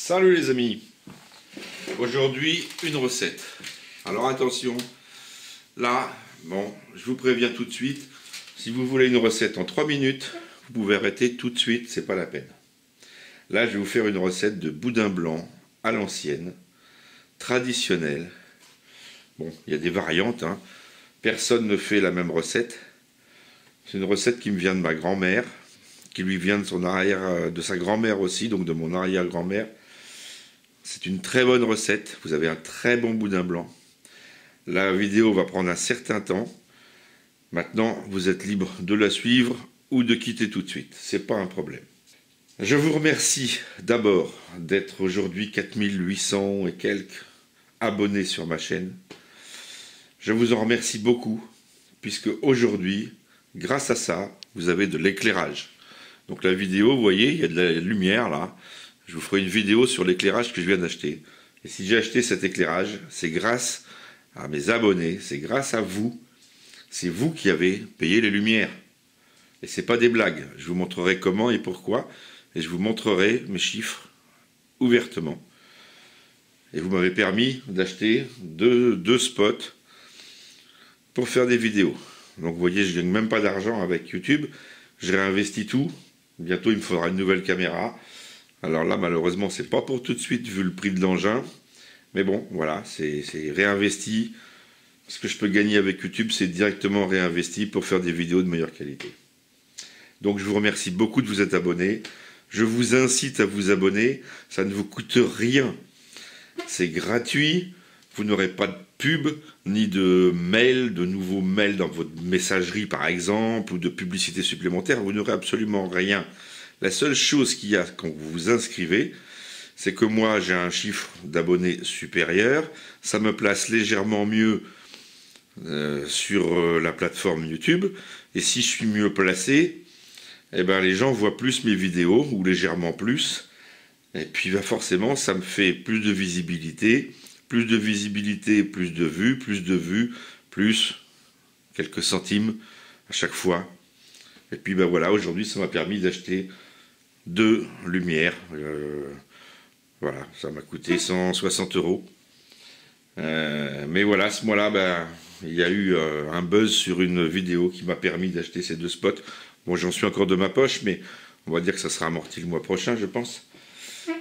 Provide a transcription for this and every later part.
Salut les amis. Aujourd'hui une recette. Alors attention, là, bon, je vous préviens tout de suite, si vous voulez une recette en 3 minutes, vous pouvez arrêter tout de suite, c'est pas la peine. Là, je vais vous faire une recette de boudin blanc à l'ancienne, traditionnelle. Bon, il y a des variantes, hein. Personne ne fait la même recette. C'est une recette qui me vient de ma grand-mère, qui lui vient de sa grand-mère aussi, donc de mon arrière-grand-mère. C'est une très bonne recette, vous avez un très bon boudin blanc. La vidéo va prendre un certain temps. Maintenant, vous êtes libre de la suivre ou de quitter tout de suite, c'est pas un problème. Je vous remercie d'abord d'être aujourd'hui 4800 et quelques abonnés sur ma chaîne. Je vous en remercie beaucoup, puisque aujourd'hui, grâce à ça, vous avez de l'éclairage. Donc la vidéo, vous voyez, il y a de la lumière là. Je vous ferai une vidéo sur l'éclairage que je viens d'acheter. Et si j'ai acheté cet éclairage, c'est grâce à mes abonnés, c'est grâce à vous. C'est vous qui avez payé les lumières. Et c'est pas des blagues. Je vous montrerai comment et pourquoi. Et je vous montrerai mes chiffres ouvertement. Et vous m'avez permis d'acheter deux spots pour faire des vidéos. Donc vous voyez, je ne gagne même pas d'argent avec YouTube. Je réinvestis tout. Bientôt, il me faudra une nouvelle caméra. Alors là, malheureusement, c'est pas pour tout de suite vu le prix de l'engin. Mais bon, voilà, c'est réinvesti. Ce que je peux gagner avec YouTube, c'est directement réinvesti pour faire des vidéos de meilleure qualité. Donc je vous remercie beaucoup de vous être abonné. Je vous incite à vous abonner. Ça ne vous coûte rien. C'est gratuit. Vous n'aurez pas de pub, ni de mail, de nouveaux mails dans votre messagerie par exemple, ou de publicité supplémentaire. Vous n'aurez absolument rien. La seule chose qu'il y a quand vous vous inscrivez, c'est que moi j'ai un chiffre d'abonnés supérieur. Ça me place légèrement mieux sur la plateforme YouTube. Et si je suis mieux placé, eh ben, les gens voient plus mes vidéos, ou légèrement plus. Et puis bah, forcément, ça me fait plus de visibilité. Plus de visibilité, plus de vues, plus quelques centimes à chaque fois. Et puis ben voilà, aujourd'hui ça m'a permis d'acheter 2 lumières. Voilà, ça m'a coûté 160 €. Mais voilà, ce mois-là, ben, il y a eu un buzz sur une vidéo qui m'a permis d'acheter ces 2 spots. Bon, j'en suis encore de ma poche, mais on va dire que ça sera amorti le mois prochain, je pense.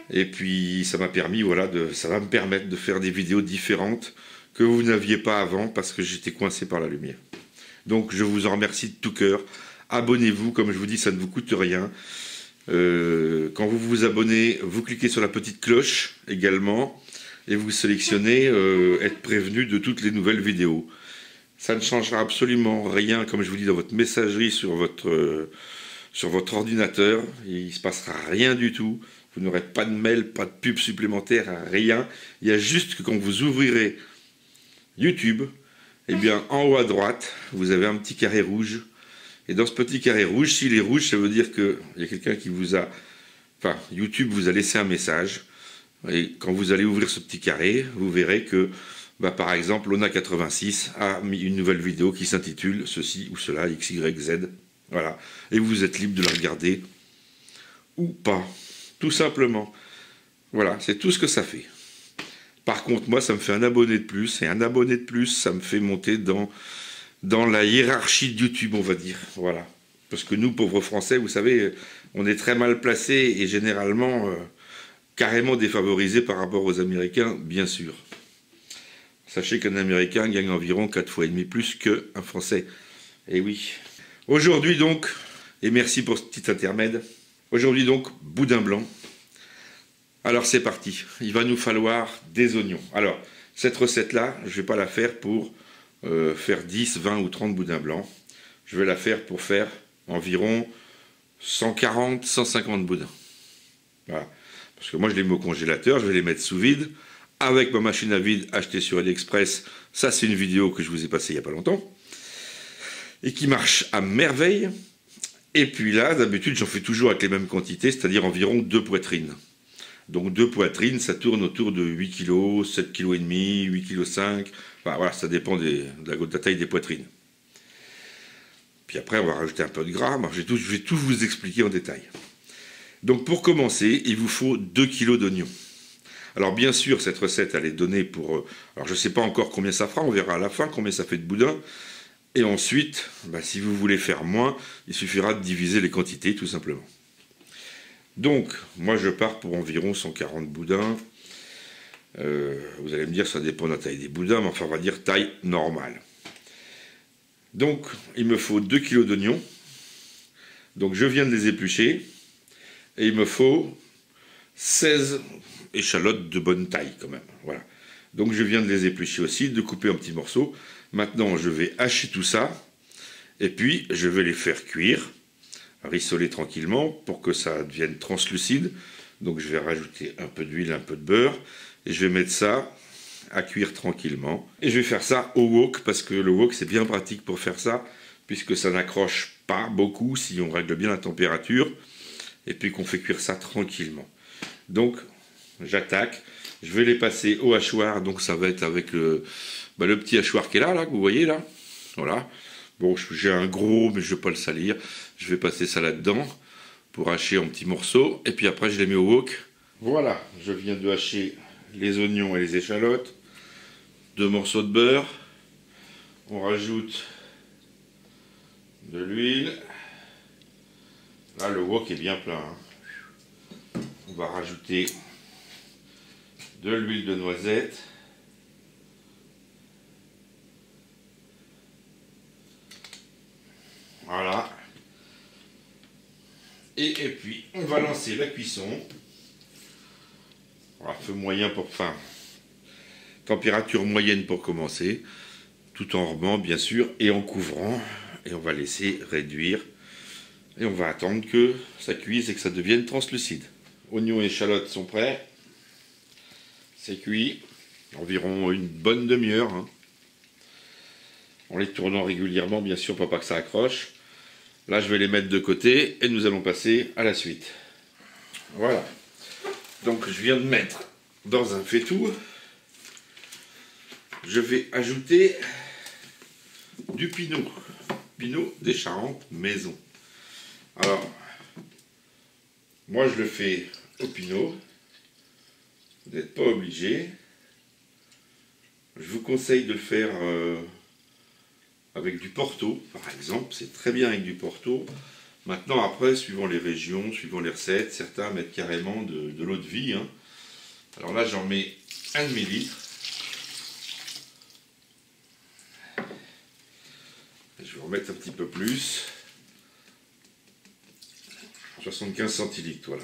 Et puis ça m'a permis, voilà, ça va me permettre de faire des vidéos différentes que vous n'aviez pas avant parce que j'étais coincé par la lumière. Donc je vous en remercie de tout cœur. Abonnez-vous, comme je vous dis, ça ne vous coûte rien. Quand vous vous abonnez, vous cliquez sur la petite cloche également et vous sélectionnez être prévenu de toutes les nouvelles vidéos. Ça ne changera absolument rien, comme je vous dis, dans votre messagerie sur votre ordinateur. Il ne se passera rien du tout. Vous n'aurez pas de mail, pas de pub supplémentaire, rien. Il y a juste que quand vous ouvrirez YouTube, eh bien, en haut à droite, vous avez un petit carré rouge. Et dans ce petit carré rouge, s'il est rouge, ça veut dire qu'il y a quelqu'un qui vous a... Enfin, YouTube vous a laissé un message. Et quand vous allez ouvrir ce petit carré, vous verrez que, bah, par exemple, Lona86 a mis une nouvelle vidéo qui s'intitule ceci ou cela, XYZ. Voilà. Et vous êtes libre de la regarder ou pas. Tout simplement. Voilà, c'est tout ce que ça fait. Par contre, moi, ça me fait un abonné de plus. Et un abonné de plus, ça me fait monter dans la hiérarchie de YouTube, on va dire. Voilà. Parce que nous, pauvres Français, vous savez, on est très mal placés et généralement carrément défavorisés par rapport aux Américains, bien sûr. Sachez qu'un Américain gagne environ 4,5 fois plus qu'un Français. Et oui. Aujourd'hui donc, et merci pour ce petit intermède, aujourd'hui donc, boudin blanc. Alors c'est parti, il va nous falloir des oignons. Alors, cette recette-là, je ne vais pas la faire pour faire 10, 20 ou 30 boudins blancs. Je vais la faire pour faire environ 140, 150 boudins. Voilà. Parce que moi je les mets au congélateur, je vais les mettre sous vide. Avec ma machine à vide achetée sur AliExpress, ça c'est une vidéo que je vous ai passée il n'y a pas longtemps. Et qui marche à merveille. Et puis là, d'habitude, j'en fais toujours avec les mêmes quantités, c'est-à-dire environ 2 poitrines. Donc 2 poitrines, ça tourne autour de 8 kg, 7 kg et demi, 8 kg 5. Enfin voilà, ça dépend de la taille des poitrines. Puis après, on va rajouter un peu de gras. Je vais tout vous expliquer en détail. Donc pour commencer, il vous faut 2 kg d'oignons. Alors bien sûr, cette recette, elle est donnée pour... alors je ne sais pas encore combien ça fera, on verra à la fin combien ça fait de boudin. Et ensuite, bah, si vous voulez faire moins, il suffira de diviser les quantités tout simplement. Donc, moi je pars pour environ 140 boudins. Vous allez me dire, ça dépend de la taille des boudins, mais enfin on va dire taille normale. Donc, il me faut 2 kg d'oignons. Donc je viens de les éplucher. Et il me faut 16 échalotes de bonne taille quand même. Voilà. Donc je viens de les éplucher aussi, de couper en petits morceaux. Maintenant, je vais hacher tout ça. Et puis, je vais les faire cuire, rissoler tranquillement pour que ça devienne translucide. Donc je vais rajouter un peu d'huile, un peu de beurre. Et je vais mettre ça à cuire tranquillement. Et je vais faire ça au wok, parce que le wok, c'est bien pratique pour faire ça, puisque ça n'accroche pas beaucoup si on règle bien la température. Et puis qu'on fait cuire ça tranquillement. Donc, j'attaque. Je vais les passer au hachoir. Donc, ça va être avec le petit hachoir qui est là, que vous voyez là. Voilà. Bon, j'ai un gros, mais je ne vais pas le salir. Je vais passer ça là-dedans pour hacher en petits morceaux. Et puis après, je les mets au wok. Voilà. Je viens de hacher les oignons et les échalotes. 2 morceaux de beurre. On rajoute de l'huile. Là, le wok est bien plein. On va rajouter de l'huile de noisette. Voilà. Et puis, on va lancer la cuisson. Alors, feu moyen pour... enfin, température moyenne pour commencer. Tout en remuant, bien sûr, et en couvrant. Et on va laisser réduire. Et on va attendre que ça cuise et que ça devienne translucide. Oignons et échalotes sont prêts. C'est cuit. Environ une bonne demi-heure. En les tournant régulièrement, bien sûr, pour pas que ça accroche. Là, je vais les mettre de côté et nous allons passer à la suite. Voilà. Donc, je viens de mettre dans un faitout. Je vais ajouter du pinot. Pinot des Charentes maison. Alors, moi je le fais au pinot, vous n'êtes pas obligé. Je vous conseille de le faire avec du Porto, par exemple, c'est très bien avec du Porto. Maintenant, après, suivant les régions, suivant les recettes, certains mettent carrément de l'eau de vie. Alors là, j'en mets 1 demi-litre. Je vais en mettre un petit peu plus. 75 centilitres, voilà.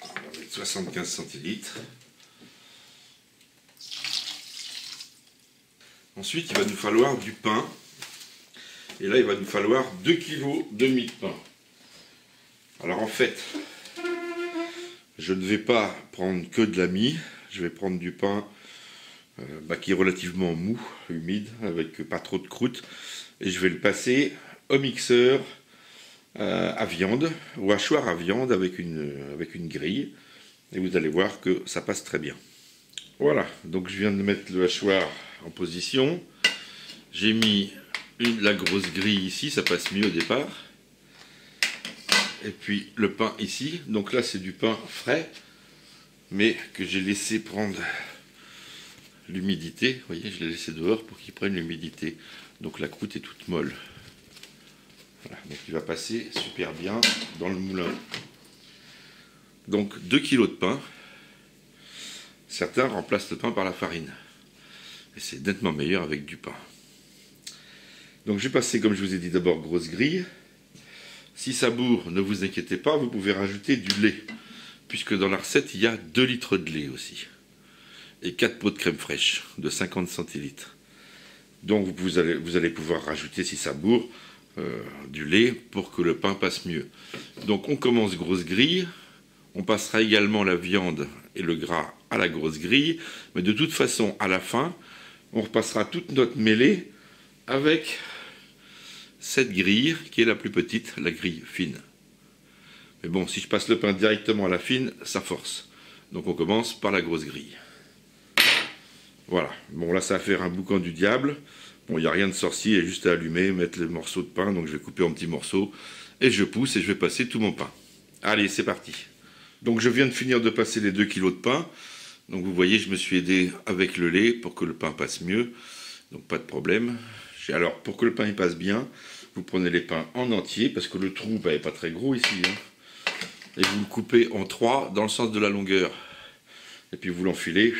On va mettre 75 centilitres. Ensuite, il va nous falloir du pain. Et là, il va nous falloir 2,5 kg de pain. Alors en fait, je ne vais pas prendre que de la mie. Je vais prendre du pain qui est relativement mou, humide, avec pas trop de croûte. Et je vais le passer au mixeur à viande, au hachoir à viande avec une grille. Et vous allez voir que ça passe très bien. Voilà, donc je viens de mettre le hachoir en position. J'ai mis la grosse grille ici, ça passe mieux au départ. Et puis le pain ici. Donc là c'est du pain frais, mais que j'ai laissé prendre l'humidité. Vous voyez, je l'ai laissé dehors pour qu'il prenne l'humidité. Donc la croûte est toute molle. Voilà, donc il va passer super bien dans le moulin. Donc 2 kg de pain. Certains remplacent le pain par la farine. Et c'est nettement meilleur avec du pain. Donc je vais passer, comme je vous ai dit, d'abord grosse grille. Si ça bourre, ne vous inquiétez pas, vous pouvez rajouter du lait. Puisque dans la recette, il y a 2 litres de lait aussi. Et 4 pots de crème fraîche de 50 centilitres. Donc vous allez pouvoir rajouter, si ça bourre, du lait pour que le pain passe mieux. Donc on commence grosse grille. On passera également la viande et le gras à la grosse grille. Mais de toute façon, à la fin, on repassera toute notre mêlée avec cette grille qui est la plus petite, la grille fine. Mais bon, si je passe le pain directement à la fine, ça force. Donc on commence par la grosse grille. Voilà. Bon, là, ça va faire un boucan du diable. Bon, il n'y a rien de sorcier, il y a juste à allumer, mettre les morceaux de pain. Donc je vais couper en petits morceaux et je pousse et je vais passer tout mon pain. Allez, c'est parti. Donc je viens de finir de passer les 2 kilos de pain. Donc vous voyez, je me suis aidé avec le lait pour que le pain passe mieux. Donc pas de problème. Alors pour que le pain il passe bien, vous prenez les pains en entier, parce que le trou n'est pas très gros ici. Hein, et vous le coupez en 3 dans le sens de la longueur. Et puis vous l'enfilez,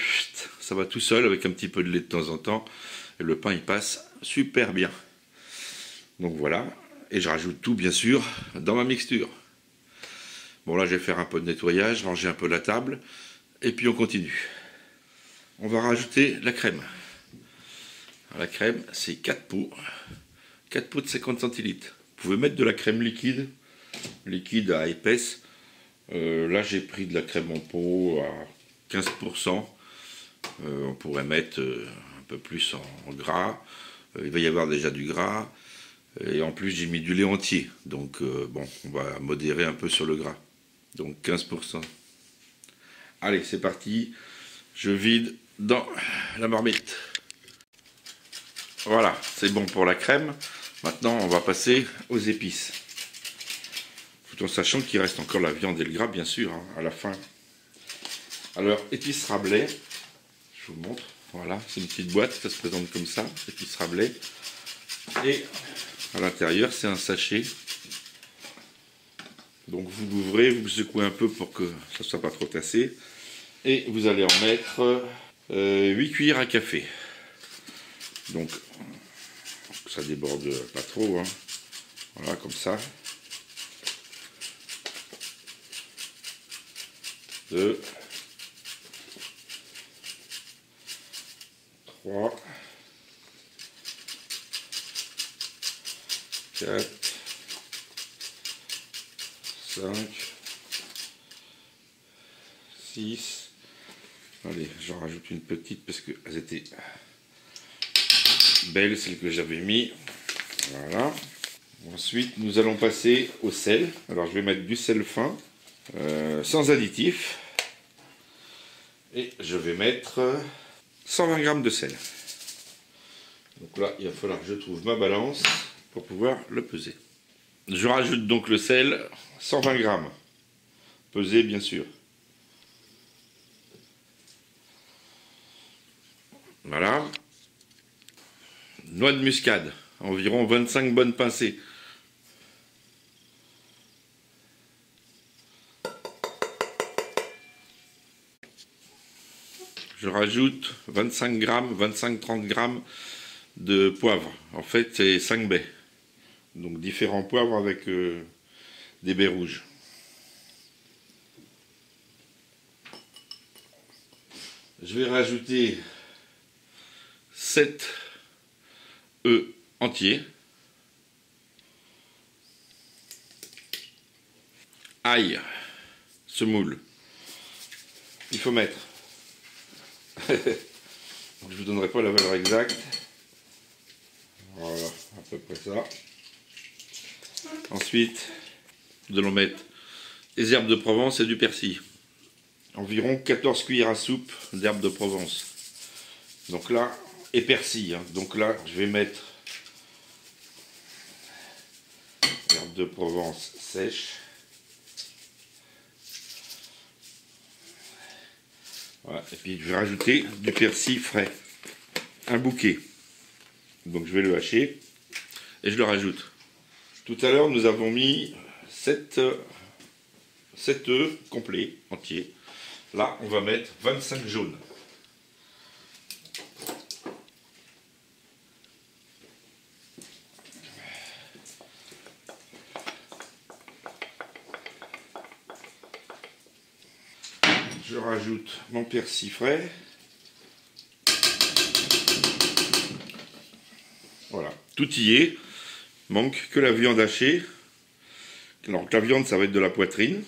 ça va tout seul avec un petit peu de lait de temps en temps. Et le pain il passe super bien. Donc voilà. Et je rajoute tout bien sûr dans ma mixture. Bon là je vais faire un peu de nettoyage, ranger un peu la table. Et puis on continue. On va rajouter la crème. Alors, la crème c'est 4 pots. 4 pots de 50 centilitres. Vous pouvez mettre de la crème liquide. Liquide à épaisse. Là j'ai pris de la crème en pot à 15%. On pourrait mettre un peu plus en gras. Il va y avoir déjà du gras. Et en plus j'ai mis du lait entier. Donc bon, on va modérer un peu sur le gras. Donc 15%. Allez, c'est parti. Je vide dans la marmite. Voilà, c'est bon pour la crème. Maintenant, on va passer aux épices. Tout en sachant qu'il reste encore la viande et le gras, bien sûr, hein, à la fin. Alors, épices Rabelais. Je vous montre. Voilà, c'est une petite boîte, ça se présente comme ça. Épices Rabelais. Et à l'intérieur, c'est un sachet. Donc vous l'ouvrez, vous secouez un peu pour que ça ne soit pas trop tassé. Et vous allez en mettre 8 cuillères à café. Donc ça déborde pas trop. Hein. Voilà, comme ça. 2, 3, 4, 5, 6, allez, j'en rajoute une petite parce qu'elles étaient belles, celles que j'avais mis. Voilà. Ensuite, nous allons passer au sel. Alors, je vais mettre du sel fin, sans additif. Et je vais mettre 120 g de sel. Donc là, il va falloir que je trouve ma balance pour pouvoir le peser. Je rajoute donc le sel, 120 g. Pesé, bien sûr. Voilà. Noix de muscade, environ 25 bonnes pincées. Je rajoute 25 g, 25-30 g de poivre. En fait, c'est 5 baies. Donc différents poivres avec des baies rouges. Je vais rajouter 7 œufs entiers. Ail, semoule. Il faut mettre. Je ne vous donnerai pas la valeur exacte. Voilà, à peu près ça. Ensuite, nous allons mettre des herbes de Provence et du persil. Environ 14 cuillères à soupe d'herbes de Provence. Donc là, et persil. Hein. Donc là, je vais mettre herbes de Provence sèches. Voilà. Et puis je vais rajouter du persil frais. Un bouquet. Donc je vais le hacher et je le rajoute. Tout à l'heure, nous avons mis 7 œufs complets, entiers. Là, on va mettre 25 jaunes. Je rajoute mon persil frais. Voilà, tout y est. Manque que la viande hachée. Alors la viande, ça va être de la poitrine.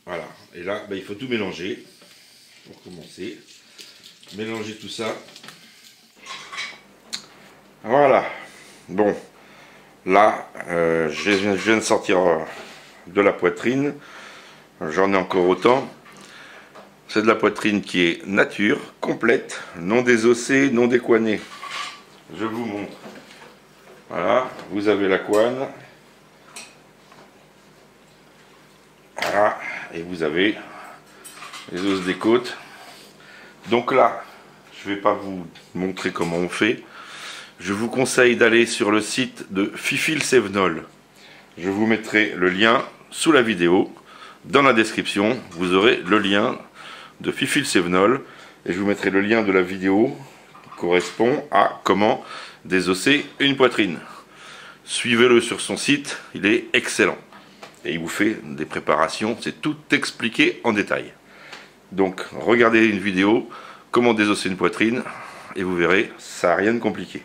Voilà, et là, il faut tout mélanger. Pour commencer, mélanger tout ça. Voilà. Bon, là, je viens de sortir de la poitrine. J'en ai encore autant. C'est de la poitrine qui est nature, complète, non désossée, non décoinée. Je vous montre. Voilà, vous avez la couenne. Voilà, et et vous avez les os des côtes. Donc là, je ne vais pas vous montrer comment on fait. Je vous conseille d'aller sur le site de Fifil Sévenol. Je vous mettrai le lien sous la vidéo. Dans la description, vous aurez le lien de Fifil Sévenol et je vous mettrai le lien de la vidéo qui correspond à comment désosser une poitrine. Suivez-le sur son site, il est excellent. Et il vous fait des préparations, c'est tout expliqué en détail. Donc regardez une vidéo, comment désosser une poitrine, et vous verrez, ça n'a rien de compliqué.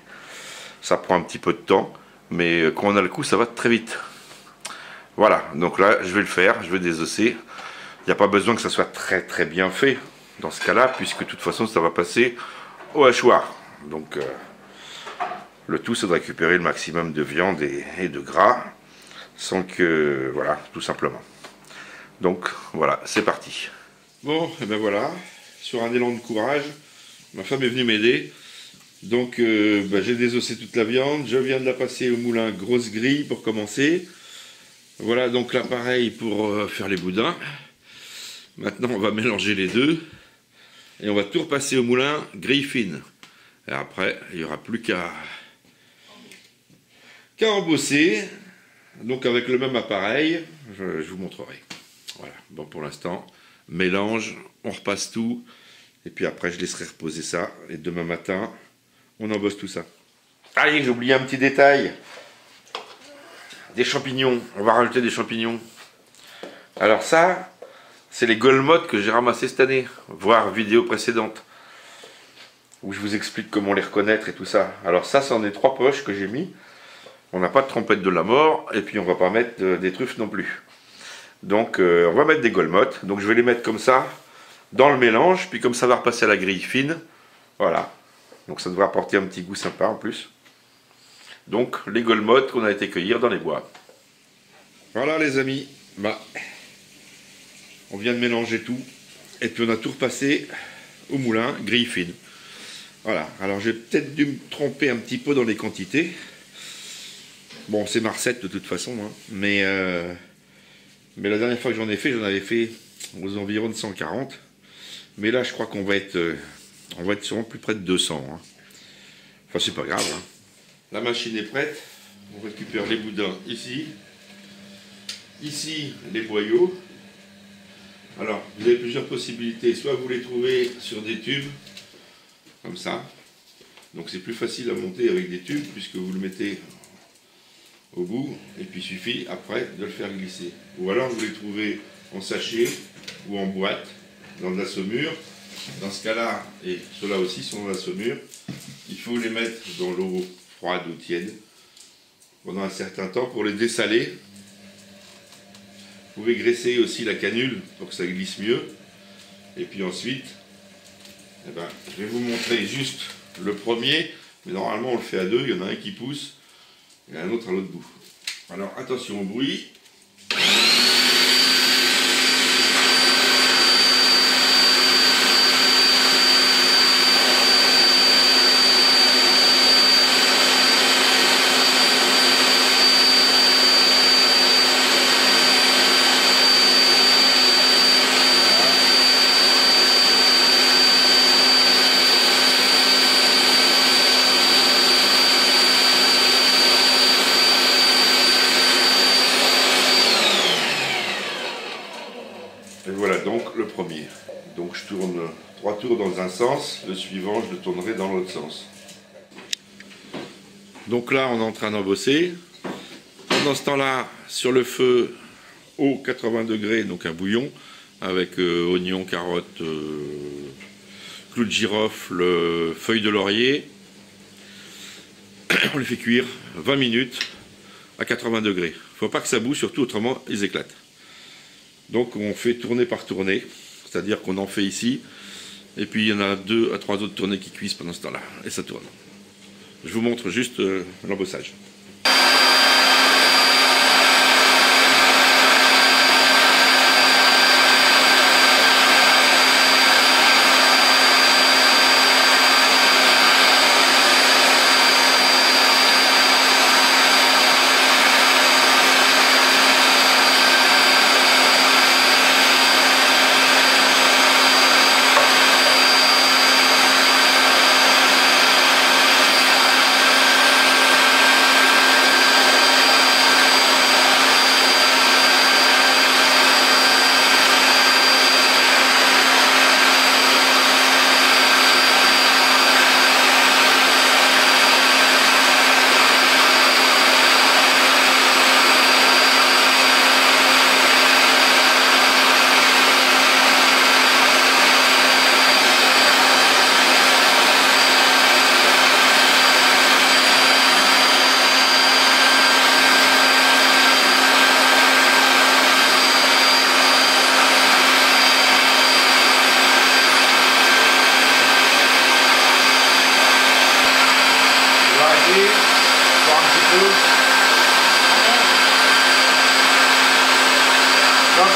Ça prend un petit peu de temps, mais quand on a le coup, ça va très vite. Voilà, donc là, je vais le faire, je vais désosser. Il n'y a pas besoin que ça soit très bien fait, dans ce cas-là, puisque de toute façon, ça va passer au hachoir. Donc, le tout, c'est de récupérer le maximum de viande et de gras, sans que, voilà, tout simplement. Donc, voilà, c'est parti. Bon, et ben voilà, sur un élan de courage, ma femme est venue m'aider. Donc, j'ai désossé toute la viande, je viens de la passer au moulin grosse grille pour commencer. Voilà donc l'appareil pour faire les boudins. Maintenant, on va mélanger les deux et on va tout repasser au moulin grille fine. Et après, il n'y aura plus qu'à embosser. Donc avec le même appareil, je vous montrerai. Voilà, bon pour l'instant, mélange, on repasse tout. Et puis après, je laisserai reposer ça. Et demain matin, on embosse tout ça. Allez, j'ai oublié un petit détail. Des champignons, on va rajouter des champignons. Alors ça, c'est les Golmottes que j'ai ramassés cette année, voire vidéo précédente, où je vous explique comment les reconnaître et tout ça. Alors ça, c'en est 3 poches que j'ai mis. On n'a pas de trompette de la mort, et puis on va pas mettre des truffes non plus. Donc on va mettre des Golmottes, donc je vais les mettre comme ça, dans le mélange, puis comme ça va repasser à la grille fine, voilà. Donc ça devrait apporter un petit goût sympa en plus. Donc les Golmottes qu'on a été cueillir dans les bois. Voilà les amis, on vient de mélanger tout, et puis on a tout repassé au moulin, grille fine. Voilà, alors j'ai peut-être dû me tromper un petit peu dans les quantités. Bon, c'est ma recette de toute façon, hein. Mais la dernière fois que j'en avais fait aux environs de 140. Mais là, je crois qu'on va être sûrement plus près de 200. Hein. Enfin, c'est pas grave. Hein. La machine est prête. On récupère les boudins ici. Ici, les boyaux. Alors, vous avez plusieurs possibilités. Soit vous les trouvez sur des tubes, comme ça. Donc, c'est plus facile à monter avec des tubes, puisque vous le mettez au bout, et puis il suffit après de le faire glisser. Ou alors vous les trouvez en sachet ou en boîte, dans de la saumure. Dans ce cas-là, et ceux-là aussi sont dans la saumure, il faut les mettre dans l'eau froide ou tiède pendant un certain temps pour les dessaler. Vous pouvez graisser aussi la canule pour que ça glisse mieux. Et puis ensuite, je vais vous montrer juste le premier, mais normalement on le fait à deux, il y en a un qui pousse et un autre à l'autre bout. Alors attention au bruit. Et voilà donc le premier. Donc je tourne 3 tours dans un sens, le suivant je le tournerai dans l'autre sens. Donc là on est en train d'embosser. Pendant ce temps-là, sur le feu haut 80 degrés, donc un bouillon, avec oignons, carottes, clous de girofle, feuilles de laurier. On les fait cuire 20 minutes à 80 degrés. Il ne faut pas que ça boue, surtout autrement ils éclatent. Donc on fait tourner par tournée, c'est-à-dire qu'on en fait ici, et puis il y en a 2 à 3 autres tournées qui cuisent pendant ce temps-là, et ça tourne. Je vous montre juste l'embossage. regarder, voir un petit peu. Hop.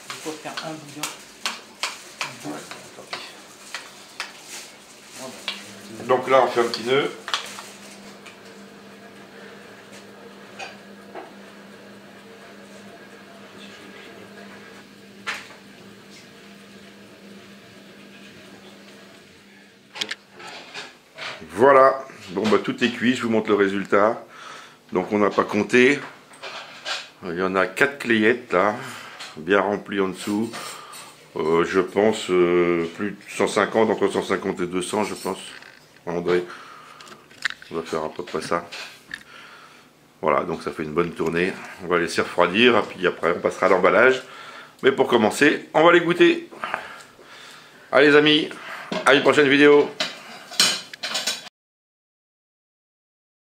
Il faut faire un bouillon. Donc là on fait un petit nœud. Voilà, bon bah tout est cuit, je vous montre le résultat. Donc on n'a pas compté. Il y en a 4 clayettes là, bien remplies en dessous. Je pense plus de 150, entre 150 et 200 je pense. André, on va faire à peu près ça. Voilà, donc ça fait une bonne tournée. On va laisser refroidir, et puis après on passera à l'emballage. Mais pour commencer, on va les goûter. Allez les amis, à une prochaine vidéo.